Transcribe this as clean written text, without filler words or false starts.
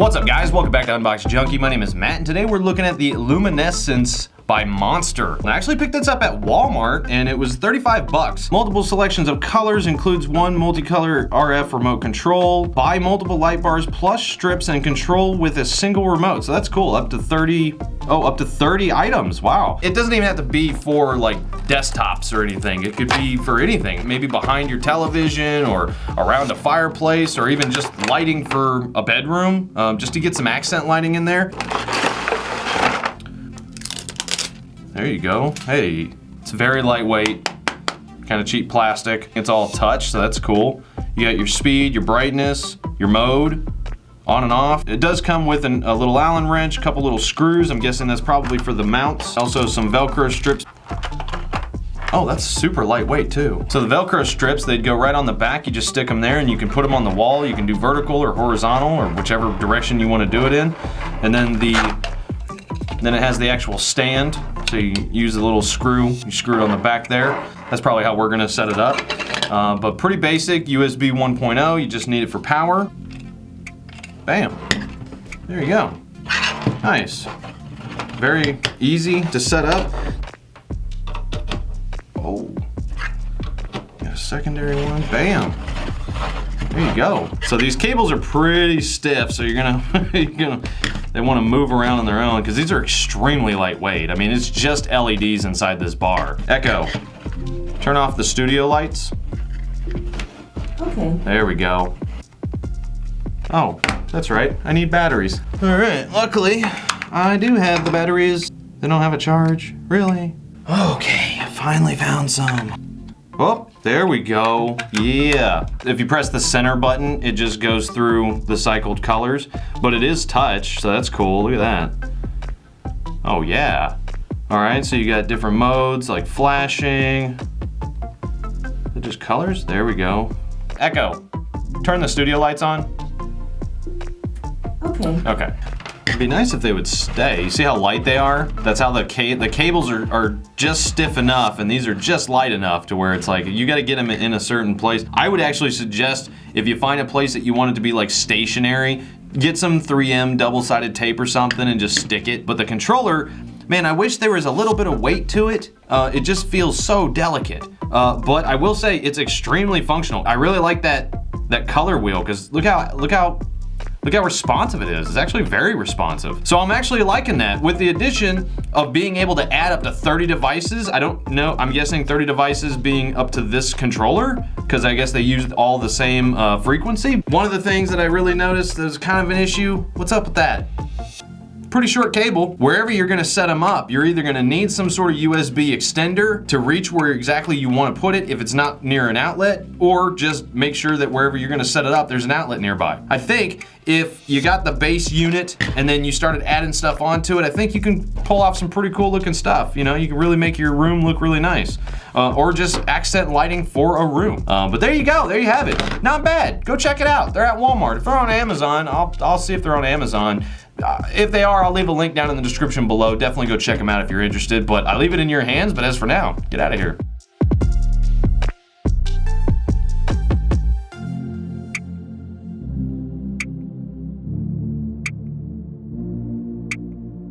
What's up guys, welcome back to Unbox Junkie. My name is Matt and today we're looking at the Illuminessence by Monster. I actually picked this up at Walmart and it was 35 bucks. Multiple selections of colors, includes one multicolor RF remote control, buy multiple light bars plus strips and control with a single remote. So that's cool, up to 30 items, wow. It doesn't even have to be for like desktops or anything. It could be for anything, maybe behind your television or around a fireplace or even just lighting for a bedroom, just to get some accent lighting in there. There you go. Hey, it's very lightweight, kind of cheap plastic. It's all touch, so that's cool. You got your speed, your brightness, your mode, on and off. It does come with a little Allen wrench, a couple little screws. I'm guessing that's probably for the mounts. Also some Velcro strips. Oh, that's super lightweight too. So the Velcro strips, they'd go right on the back. You just stick them there and you can put them on the wall. You can do vertical or horizontal or whichever direction you want to do it in. And then it has the actual stand. So you use a little screw, you screw it on the back there. That's probably how we're gonna set it up. But pretty basic, USB 1.0, you just need it for power. Bam, there you go. Nice, very easy to set up. Oh, got a secondary one, bam. There you go. So these cables are pretty stiff, so they want to move around on their own because these are extremely lightweight. I mean, it's just LEDs inside this bar. Echo, turn off the studio lights. Okay. There we go. Oh, that's right. I need batteries. All right, luckily, I do have the batteries. They don't have a charge, really? Okay, I finally found some. Oh, there we go. Yeah. If you press the center button, it just goes through the cycled colors, but it is touch, so that's cool. Look at that. Oh yeah. All right, so you got different modes like flashing. Is it just colors? There we go. Echo, turn the studio lights on. Okay. Okay. It'd be nice if they would stay. You see how light they are? That's how the cables are just stiff enough, and these are just light enough to where it's like, you gotta get them in a certain place. I would actually suggest, if you find a place that you want it to be like stationary, get some 3M double-sided tape or something and just stick it. But the controller, man, I wish there was a little bit of weight to it. It just feels so delicate. But I will say it's extremely functional. I really like that color wheel, because look how responsive it is. It's actually very responsive. So I'm actually liking that. With the addition of being able to add up to 30 devices, I don't know, I'm guessing 30 devices being up to this controller, because I guess they used all the same frequency. One of the things that I really noticed that was kind of an issue, what's up with that? Pretty short cable. Wherever you're gonna set them up, you're either gonna need some sort of USB extender to reach where exactly you wanna put it if it's not near an outlet, or just make sure that wherever you're gonna set it up, there's an outlet nearby. I think if you got the base unit and then you started adding stuff onto it, I think you can pull off some pretty cool looking stuff. You know, you can really make your room look really nice. Or just accent lighting for a room. But there you go, there you have it. Not bad, go check it out. They're at Walmart. If they're on Amazon, I'll see if they're on Amazon. If they are, I'll leave a link down in the description below. Definitely go check them out if you're interested, but I leave it in your hands. But as for now, get out of here.